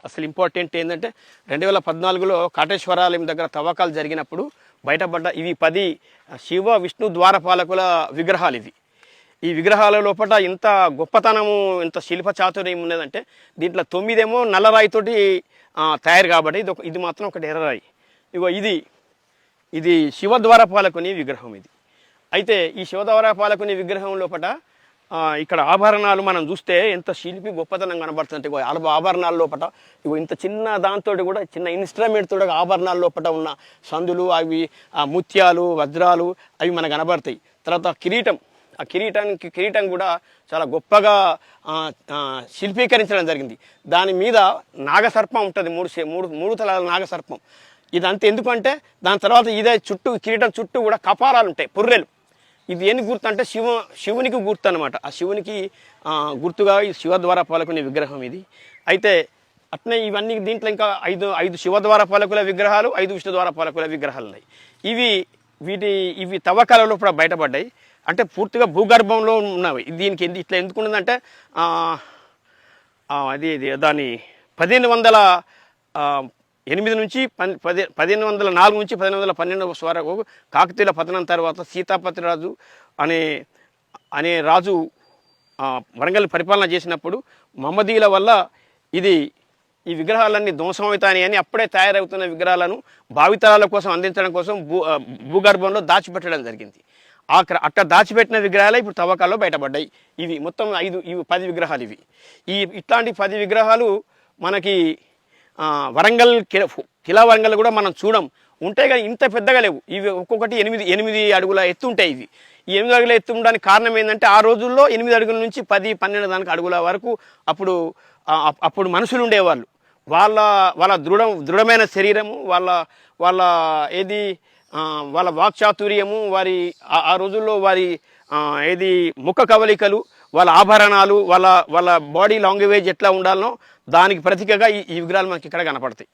అసలు ఇంపార్టెంట్ ఏంటంటే 2014లో కాటేశ్వరాలయం దగ్గర తవ్వకాలు జరిగినప్పుడు బయటపడ్డ ఇవి 10 శివ విష్ణు ద్వారపాలకుల విగ్రహాలు ఇవి. ఈ విగ్రహాల లోపల ఇంత గొప్పతనము, ఇంత శిల్ప చాతుర్యం ఉన్నదంటే దీంట్లో 9 ఏమో నల్లరాయితోటి తయారు కాబట్టి ఇది మాత్రం ఒకటి ఎర్రరాయి. ఇగో ఇది శివద్వారపాలకుని విగ్రహం ఇది. అయితే ఈ శివద్వారపాలకుని విగ్రహం లోపల ఇక్కడ ఆభరణాలు మనం చూస్తే ఎంత శిల్పి గొప్పతనం కనబడుతుంటే ఆభరణాల లోపల ఇగో ఇంత చిన్న దాంతో కూడా చిన్న ఇన్స్ట్రుమెంట్ తోటి ఆభరణాల లోపల ఉన్న సందులు అవి ముత్యాలు వజ్రాలు అవి మనకు కనబడతాయి. తర్వాత కిరీటం కూడా చాలా గొప్పగా శిల్పీకరించడం జరిగింది. దాని మీద నాగసర్పం ఉంటుంది, మూడు తలాల నాగసర్పం. ఇదంతా ఎందుకంటే దాని తర్వాత ఇదే కిరీటం చుట్టూ కూడా కపాలాలు ఉంటాయి, పుర్రెలు. ఇది ఏం గుర్తు అంటే శివునికి గుర్తు అనమాట. ఆ శివునికి గుర్తుగా ఈ శివద్వారపాలకుని విగ్రహం ఇది. అయితే అట్నే ఇవన్నీ దీంట్లో ఇంకా ఐదు శివద్వారపాలకుల విగ్రహాలు, 5 విష్ణుద్వారపాలకుల విగ్రహాలు ఉన్నాయి. ఇవి తవ్వకాలలో కూడా బయటపడ్డాయి. అంటే పూర్తిగా భూగర్భంలో ఉన్నవి. దీనికి ఇట్లా ఎందుకు ఉన్నదంటే దాని 1508 నుంచి 1504 నుంచి 1512 వరకు కాకతీయుల పతనం తర్వాత సీతాపతి రాజు అనే రాజు వరంగల్ పరిపాలన చేసినప్పుడు మహమ్మదీయుల వల్ల ఈ విగ్రహాలన్నీ ధ్వంసమవుతాయి అని అప్పుడే తయారవుతున్న విగ్రహాలను భావితరాల కోసం అందించడం కోసం భూగర్భంలో దాచిపెట్టడం జరిగింది. అట్లా దాచిపెట్టిన విగ్రహాలే ఇప్పుడు తవ్వకాల్లో బయటపడ్డాయి. ఇవి మొత్తం 10 విగ్రహాలు. ఇట్లాంటి 10 విగ్రహాలు మనకి వరంగల్ కిలా వరంగల్ కూడా మనం చూడం ఉంటాయి కానీ ఇంత పెద్దగా లేవు. ఇవి ఒక్కొక్కటి 8 అడుగుల ఎత్తు ఉంటాయి. ఈ 8 అడుగుల ఎత్తు ఉండడానికి కారణం ఏంటంటే ఆ రోజుల్లో 8 అడుగుల నుంచి 10-12 అడుగుల వరకు అప్పుడు మనుషులు ఉండేవాళ్ళు. వాళ్ళ దృఢమైన శరీరము, వాళ్ళ వాక్చాతుర్యము, ఆ రోజుల్లో వారి ముఖ కవలికలు, వాళ్ళ ఆభరణాలు, వాళ్ళ బాడీ లాంగ్వేజ్ ఎట్లా ఉండాలనో దానికి ప్రతీకగా ఈ విగ్రహాలు మనకి ఇక్కడ కనపడతాయి.